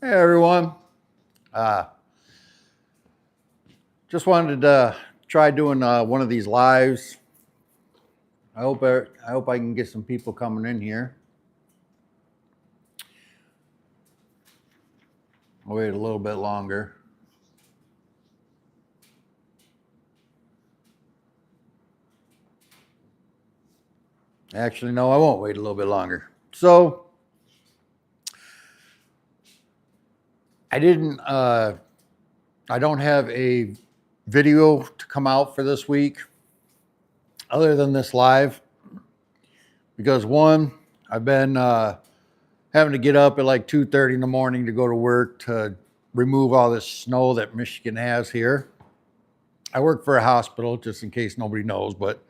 Hey everyone. Uh, just wanted to try doing one of these lives. I hope I can get some people coming in here. I'll wait a little bit longer. Actually, no, I won't wait a little bit longer. So I didn't. I don't have a video to come out for this week, other than this live, because one, I've been having to get up at like 2:30 in the morning to go to work to remove all this snow that Michigan has here. I work for a hospital, just in case nobody knows, but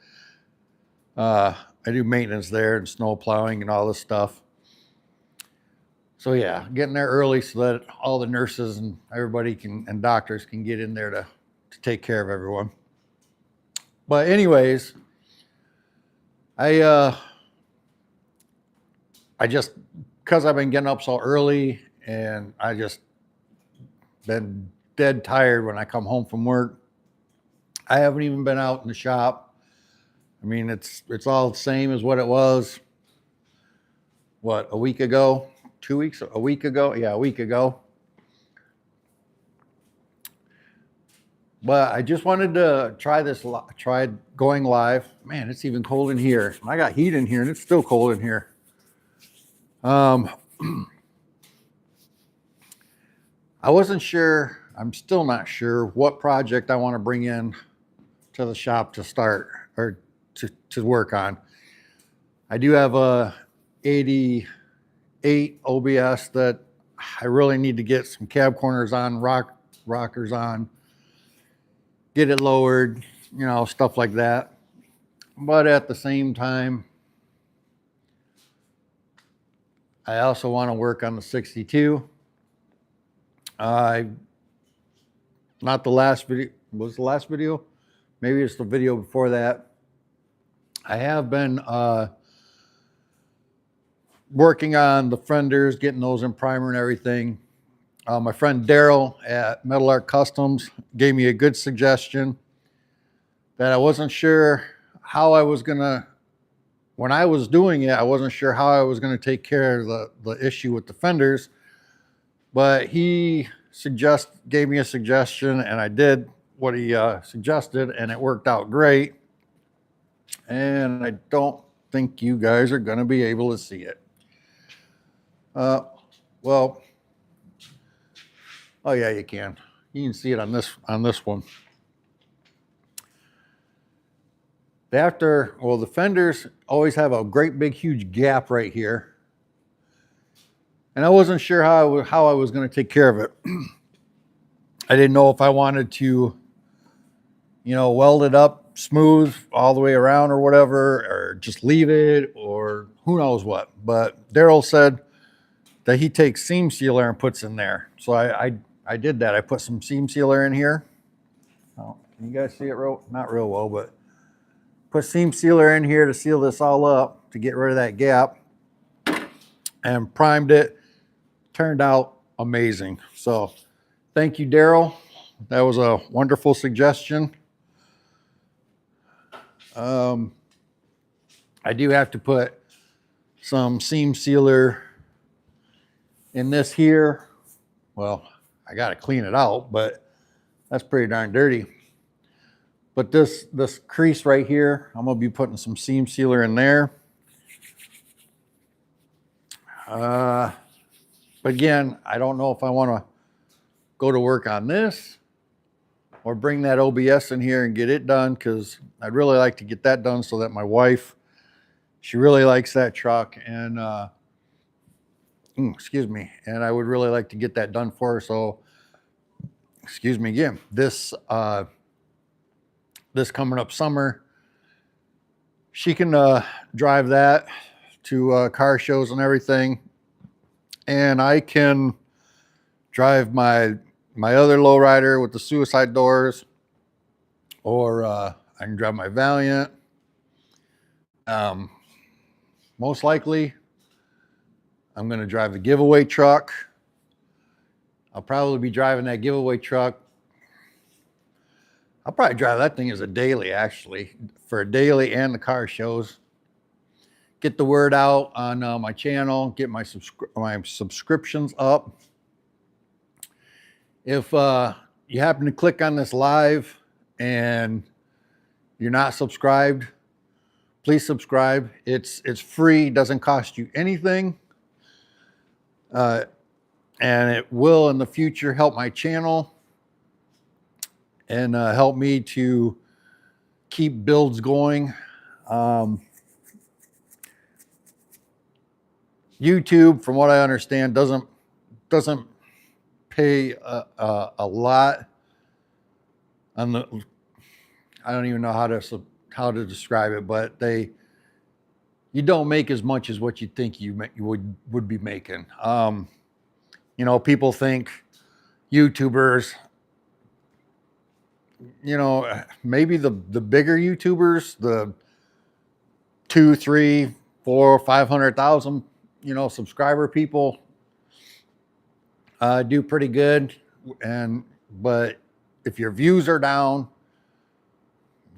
I do maintenance there and snow plowing and all this stuff. So yeah, getting there early so that all the nurses and everybody and doctors can get in there to take care of everyone. But anyways, I just, because I've been getting up so early and I just been dead tired when I come home from work, I haven't even been out in the shop. I mean, it's all the same as what it was, what, a week ago? 2 weeks? A week ago? Yeah, a week ago. But I just wanted to try going live. Man, it's even cold in here. I got heat in here and it's still cold in here. I wasn't sure, I'm still not sure what project I want to bring in to the shop to start or to work on. I do have a 88 OBS that I really need to get some cab corners on, rockers on, get it lowered, stuff like that. But at the same time, I also want to work on the 62. Not the last video. Was the last video? Maybe it's the video before that. I have been working on the fenders, getting those in primer and everything. My friend Daryl at Valiant Kustoms gave me a good suggestion that I wasn't sure how I was gonna, when I was doing it, I wasn't sure how I was gonna take care of the issue with the fenders, but he gave me a suggestion and I did what he suggested and it worked out great. And I don't think you guys are gonna be able to see it. Well, oh yeah, you can. You can see it on this one. The fenders always have a great big huge gap right here. And I wasn't sure how I was going to take care of it. I didn't know if I wanted to, weld it up smooth all the way around or whatever, or just leave it, or who knows what. But Daryl said that he takes seam sealer and puts in there. So I did that. I put some seam sealer in here. Oh, can you guys see it not real well, but put seam sealer in here to seal this all up to get rid of that gap, and primed it. Turned out amazing. So thank you, Daryl. That was a wonderful suggestion. I do have to put some seam sealer in this here. Well, I got to clean it out, but that's pretty darn dirty. But this crease right here, I'm going to be putting some seam sealer in there. But again, I don't know if I want to go to work on this or bring that OBS in here and get it done, because I'd really like to get that done so that my wife, she really likes that truck, and excuse me, and I would really like to get that done for her. So, excuse me again, this coming up summer, she can drive that to car shows and everything, and I can drive my other lowrider with the suicide doors, or I can drive my Valiant. Most likely, I'm going to drive the giveaway truck, I'll probably be driving that giveaway truck. I'll probably drive that thing as a daily, actually, for a daily and the car shows. Get the word out on my channel, get my subscriptions up. If you happen to click on this live and you're not subscribed, please subscribe. It's free, doesn't cost you anything. And it will in the future help my channel and help me to keep builds going. YouTube, from what I understand, doesn't pay a lot on the. I don't even know how to describe it, but you don't make as much as what you think you would be making. You know, people think YouTubers, you know, maybe the bigger YouTubers, the 2, 3, 4, 500,000, you know, subscriber people do pretty good. But if your views are down,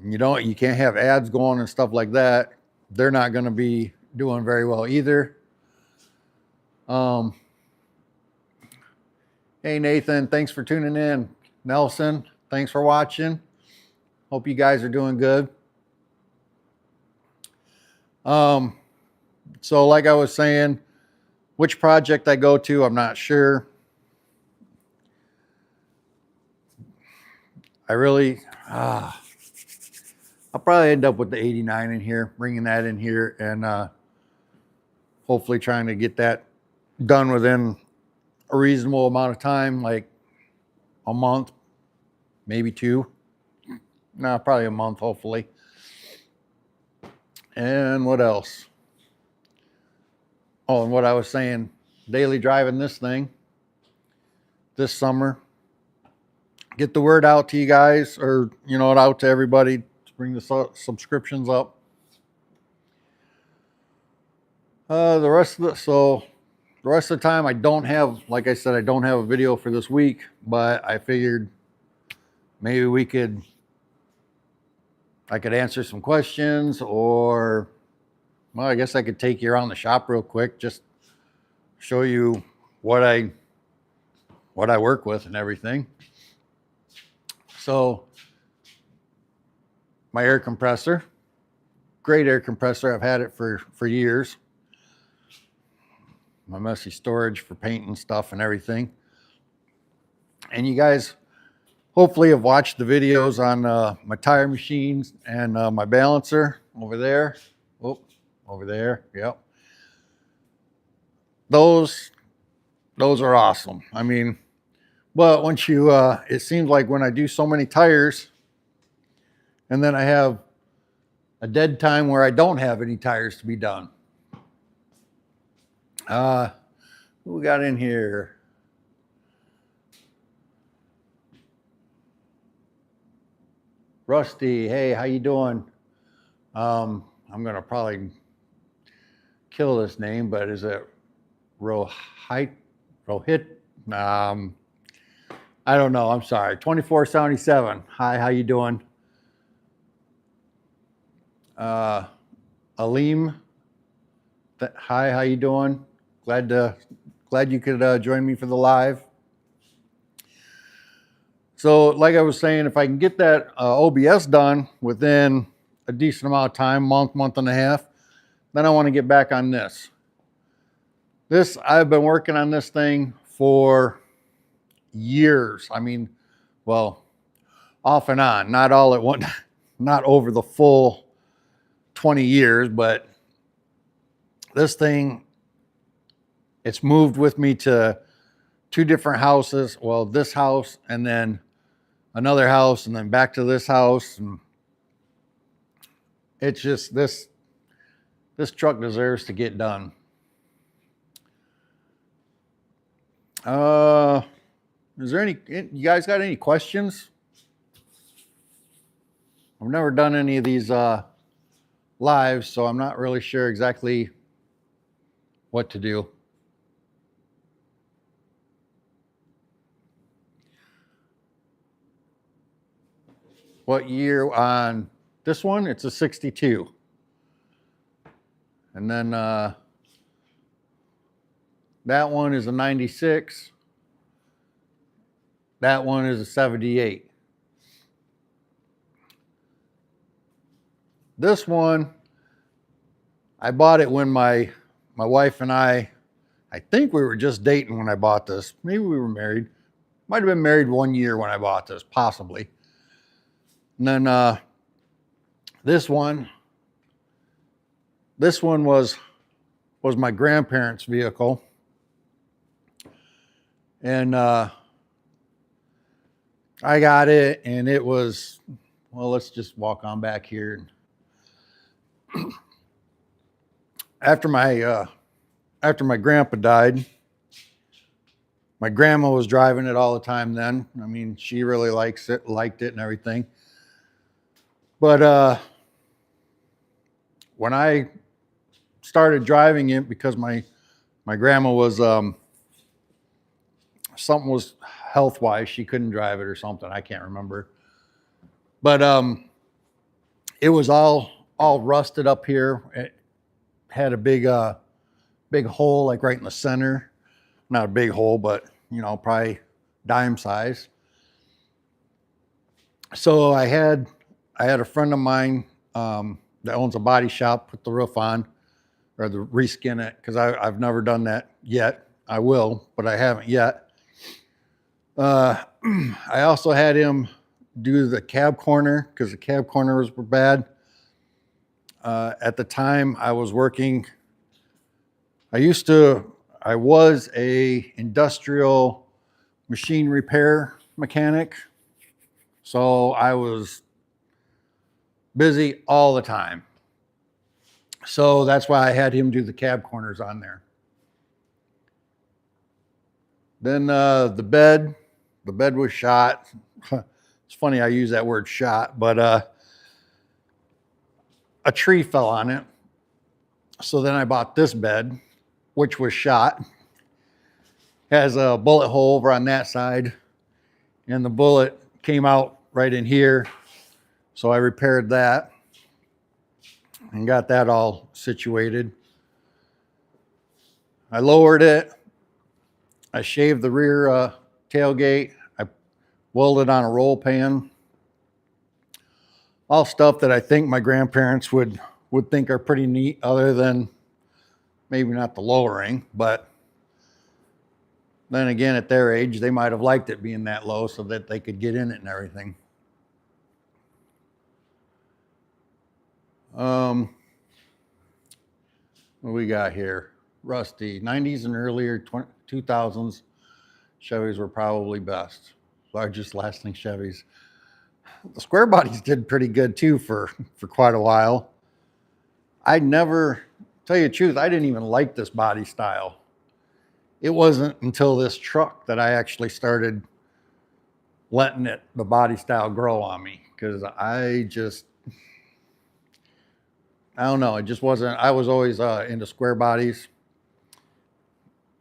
you can't have ads going and stuff like that, they're not going to be doing very well either. Hey, Nathan, thanks for tuning in. Nelson, thanks for watching. Hope you guys are doing good. So like I was saying, which project I go to, I'm not sure. I'll probably end up with the 89 in here, bringing that in here, and hopefully trying to get that done within a reasonable amount of time, like a month, maybe 2. No, probably a month, hopefully. And what else? Oh, and what I was saying, daily driving this thing this summer. Get the word out to you guys, or, you know, out to everybody to bring the subscriptions up. The rest of the time I don't have, like I said, I don't have a video for this week, but I figured maybe I could answer some questions, or, well, I guess I could take you around the shop real quick, just show you what I work with and everything. So my air compressor, great air compressor. I've had it for years. My messy storage for paint and stuff and everything. And you guys hopefully have watched the videos on my tire machines and my balancer over there. Oh, over there. Yep. Those are awesome. I mean, but once you, it seems like when I do so many tires, and then I have a dead time where I don't have any tires to be done. Who we got in here? Rusty, hey, how you doing? I'm gonna probably kill this name, but is it Rohit? I don't know. I'm sorry. 2477. Hi, how you doing? Aleem. Hi, how you doing? Glad you could join me for the live. So, like I was saying, if I can get that OBS done within a decent amount of time, month and a half, then I want to get back on this. I've been working on this thing for years. I mean, well, off and on, not all at once, not over the full 20 years, but this thing, it's moved with me to 2 different houses. Well, this house and then another house and then back to this house. And it's just, this truck deserves to get done. Is there you guys got any questions? I've never done any of these lives, so I'm not really sure exactly what to do. what year on this one. It's a 62. And then that one is a 96. That one is a 78. This one, I bought it when my wife and I think we were just dating when I bought this. Maybe we were married. Might have been married 1 year when I bought this, possibly. And then this one was my grandparents' vehicle. And I got it, and it was, well, let's just walk on back here. After my grandpa died, my grandma was driving it all the time then. I mean, she really liked it and everything. But when I started driving it, because my grandma was something was health-wise, she couldn't drive it or something. I can't remember. But it was all rusted up here. It had a big hole, like right in the center. Not a big hole, but you know, probably dime size. So I had a friend of mine that owns a body shop put the roof on, or the reskin it, because I've never done that yet. I will, but I haven't yet. I also had him do the cab corner, because the cab corners were bad. At the time I was working, I was a industrial machine repair mechanic. So I was busy all the time. So that's why I had him do the cab corners on there. Then the bed was shot. It's funny I use that word shot, but a tree fell on it. So then I bought this bed, which was shot. Has a bullet hole over on that side, and the bullet came out right in here. So I repaired that and got that all situated. I lowered it. I shaved the rear tailgate. I welded on a roll pan. All stuff that I think my grandparents would think are pretty neat, other than maybe not the lowering, but then again, at their age, they might have liked it being that low so that they could get in it and everything. What we got here? Rusty. 90s and earlier 2000s Chevys were probably best. Largest lasting Chevys. The square bodies did pretty good too for quite a while. I never, tell you the truth, I didn't even like this body style. It wasn't until this truck that I actually started letting the body style grow on me, because I don't know, it just wasn't, I was always into square bodies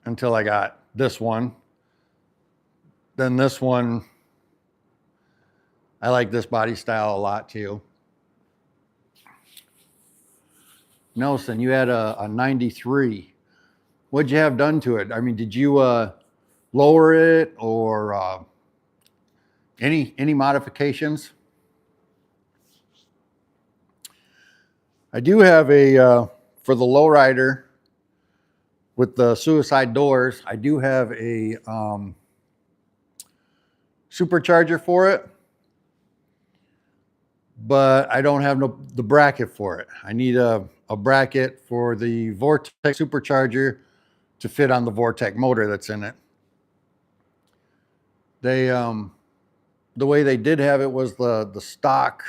until I got this one. Then this one, I like this body style a lot too. Nelson, you had a 93. What'd you have done to it? I mean, did you lower it, or any modifications? I do have a, for the lowrider with the suicide doors, I do have a supercharger for it, but I don't have the bracket for it. I need a bracket for the Vortec supercharger to fit on the Vortec motor that's in it. They, the way they did have it was the stock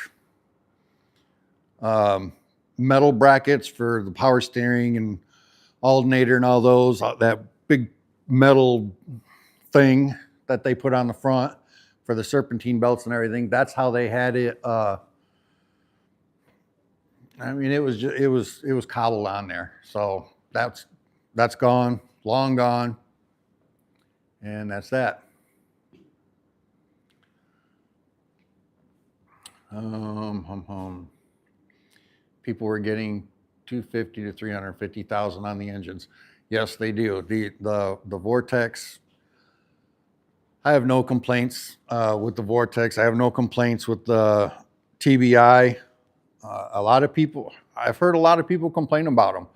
metal brackets for the power steering and alternator and all those, that big metal thing that they put on the front for the serpentine belts and everything. That's how they had it. I mean, it was cobbled on there. So that's gone, long gone. And that's that. People were getting 250 to 350,000 on the engines. Yes, they do. The Vortex, I have no complaints with the Vortex. I have no complaints with the TBI. A lot of people, I've heard a lot of people complain about them.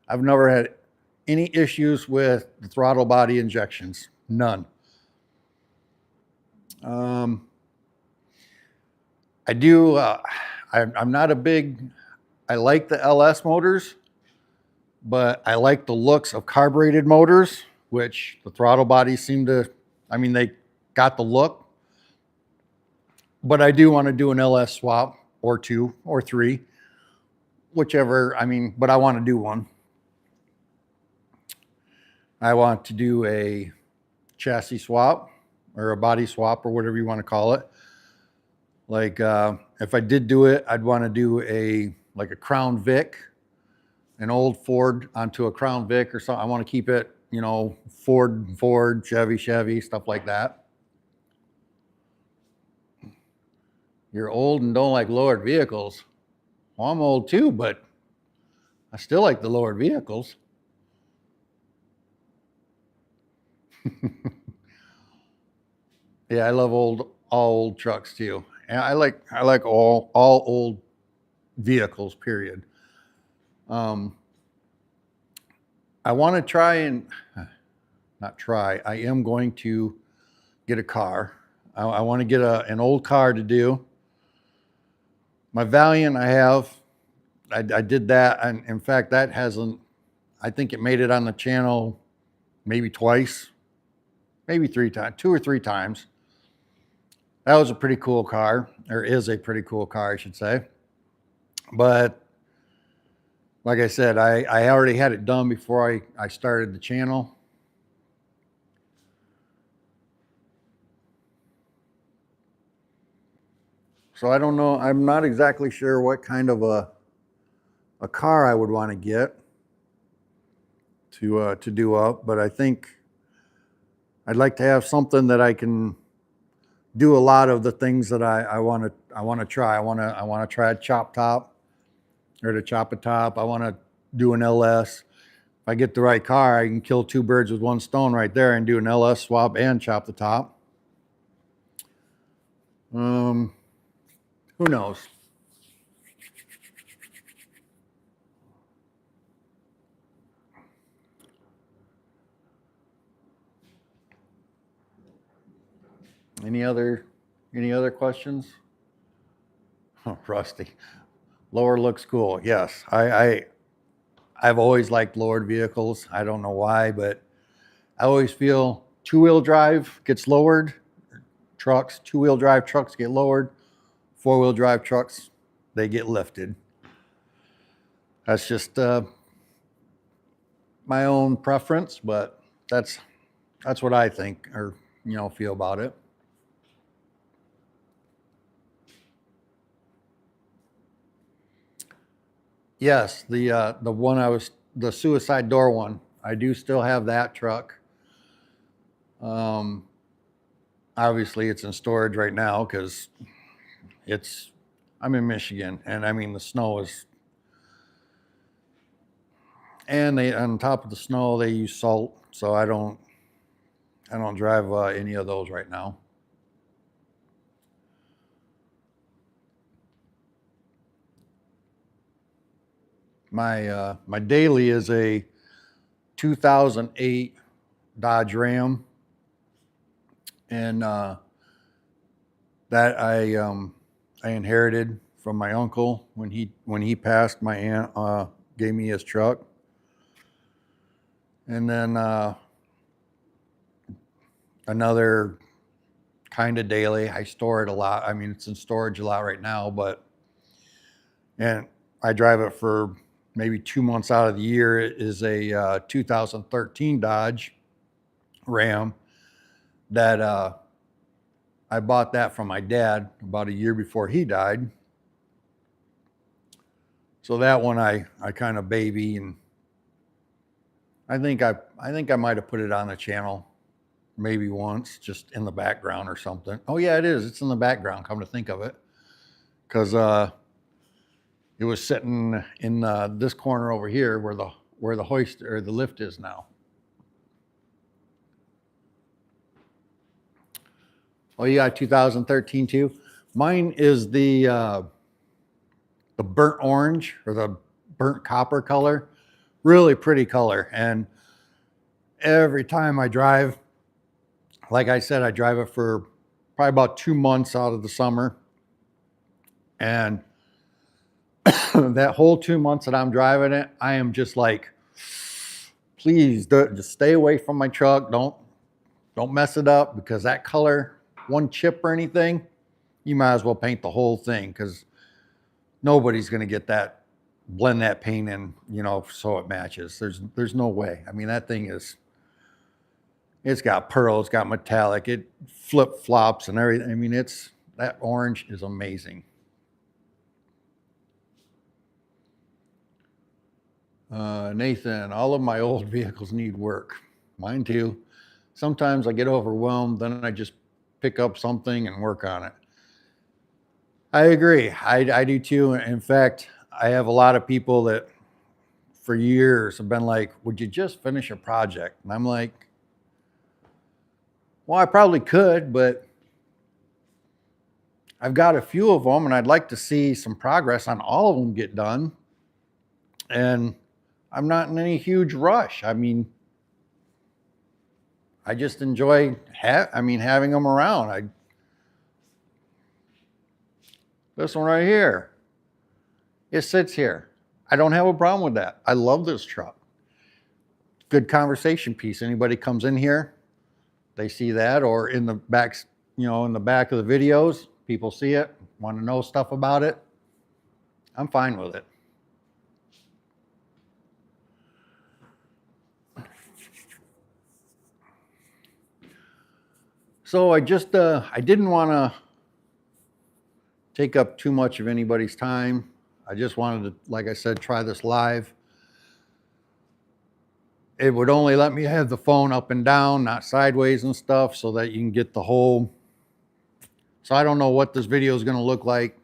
I've never had any issues with the throttle body injections. None. I do. I'm not a big. I like the LS motors, but I like the looks of carbureted motors, which the throttle bodies seem to. I mean, they got the look, but I do want to do an LS swap or two or three, whichever. I mean, but I want to do one. I want to do a chassis swap or a body swap or whatever you want to call it. Like if I did do it, I'd want to do a Crown Vic, an old Ford onto a Crown Vic or something. I want to keep it, you know, Ford, Chevy, stuff like that. You're old and don't like lowered vehicles. Well, I'm old too, but I still like the lowered vehicles. Yeah, I love all old trucks too. And I like all old vehicles, period. I want to try and not try. I am going to get a car. I want to get an old car to do. My Valiant, I did that, and in fact, that hasn't. I think it made it on the channel maybe twice, maybe three times, two or three times. That was a pretty cool car, or is a pretty cool car, I should say. But like I said, I already had it done before I started the channel. So I don't know. I'm not exactly sure what kind of a car I would want to get to do up, but I think I'd like to have something that I can do a lot of the things that I want to try. I want to try a chop top or to chop a top. I want to do an LS. If I get the right car, I can kill two birds with one stone right there and do an LS swap and chop the top. Who knows? Any other questions? Oh, Rusty. Lower looks cool. Yes, I've always liked lowered vehicles. I don't know why, but I always feel two-wheel drive gets lowered. Trucks, two-wheel drive trucks get lowered. Four-wheel drive trucks, they get lifted. That's just my own preference, but that's what I think or feel about it. Yes, the one the suicide door one. I do still have that truck. Obviously, it's in storage right now because I'm in Michigan, and I mean the snow is, and they on top of the snow they use salt, so I don't drive any of those right now. My daily is a 2008 Dodge Ram, and that I inherited from my uncle when he passed. My aunt gave me his truck, and then another kind of daily. I store it a lot. I mean, it's in storage a lot right now, and I drive it for maybe 2 months out of the year. It is a 2013 Dodge Ram that I bought that from my dad about a year before he died. So that one I kind of baby, and I think I might have put it on the channel maybe once, just in the background or something. Oh yeah, it is. It's in the background, come to think of it. because it was sitting in this corner over here where the hoist or the lift is now. Oh, you got 2013 too? Mine is the burnt orange or the burnt copper color. Really pretty color. And every time I drive, like I said, I drive it for probably about 2 months out of the summer. And that whole 2 months that I'm driving it, I am just like, please just stay away from my truck. Don't mess it up, because that color, one chip or anything, you might as well paint the whole thing, because nobody's going to get that, blend that paint in, you know, so it matches. There's no way. I mean, that thing is, it's got pearl, it's got metallic, it flip flops and everything. I mean, that orange is amazing. Nathan, all of my old vehicles need work. Mine too. Sometimes I get overwhelmed, then I just pick up something and work on it. I agree. I do too. In fact, I have a lot of people that for years have been like, would you just finish a project? And I'm like, well, I probably could, but I've got a few of them and I'd like to see some progress on all of them get done. And I'm not in any huge rush. I mean, I just enjoy having them around. This one right here, it sits here. I don't have a problem with that. I love this truck. Good conversation piece. Anybody comes in here, they see that, or in the back, you know, in the back of the videos, people see it, want to know stuff about it. I'm fine with it. So I didn't want to take up too much of anybody's time. I just wanted to, like I said, try this live. It would only let me have the phone up and down, not sideways and stuff, so that you can get the whole. So I don't know what this video is going to look like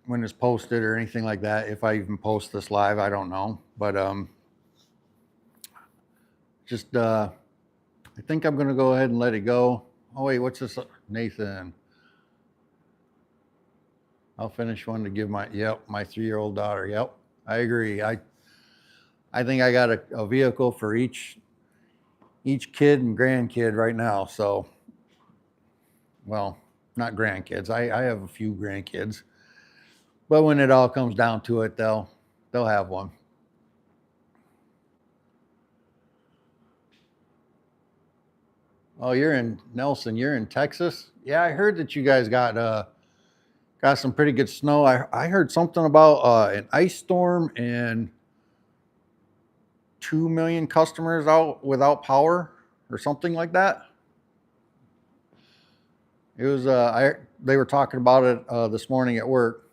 when it's posted or anything like that. If I even post this live, I don't know. But I think I'm going to go ahead and let it go. Oh, wait, what's this? Nathan. I'll finish one to give my 3-year-old daughter. Yep, I agree. I think I got a vehicle for each kid and grandkid right now. So, well, not grandkids. I have a few grandkids. But when it all comes down to it, they'll have one. Oh, you're in Nelson. You're in Texas? Yeah, I heard that you guys got some pretty good snow. I heard something about an ice storm and 2 million customers out without power or something like that. It was they were talking about it this morning at work.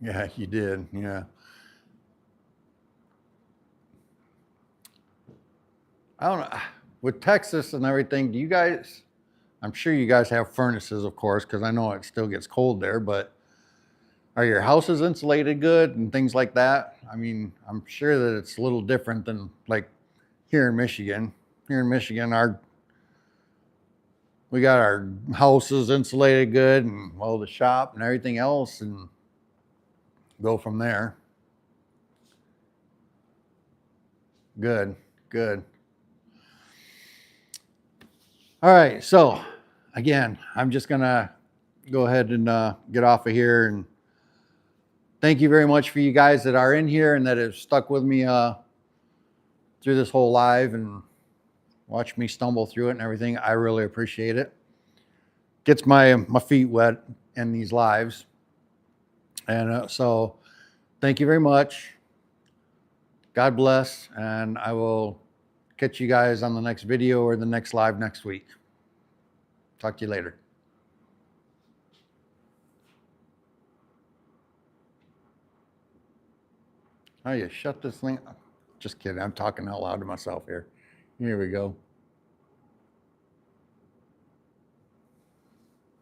Yeah, you did. Yeah. I don't know. With Texas and everything, do you guys, I'm sure you guys have furnaces, of course, because I know it still gets cold there, but are your houses insulated good and things like that? I mean, I'm sure that it's a little different than like here in Michigan. Here in Michigan, we got our houses insulated good, and well, the shop and everything else, and go from there. Good, good. All right, so again, I'm just gonna go ahead and get off of here, and thank you very much for you guys that are in here and that have stuck with me through this whole live and watch me stumble through it and everything. I really appreciate it. Gets my feet wet in these lives, and so thank you very much. God bless, and I will catch you guys on the next video or the next live next week. Talk to you later. Oh, you shut this thing. Just kidding. I'm talking out loud to myself here. Here we go.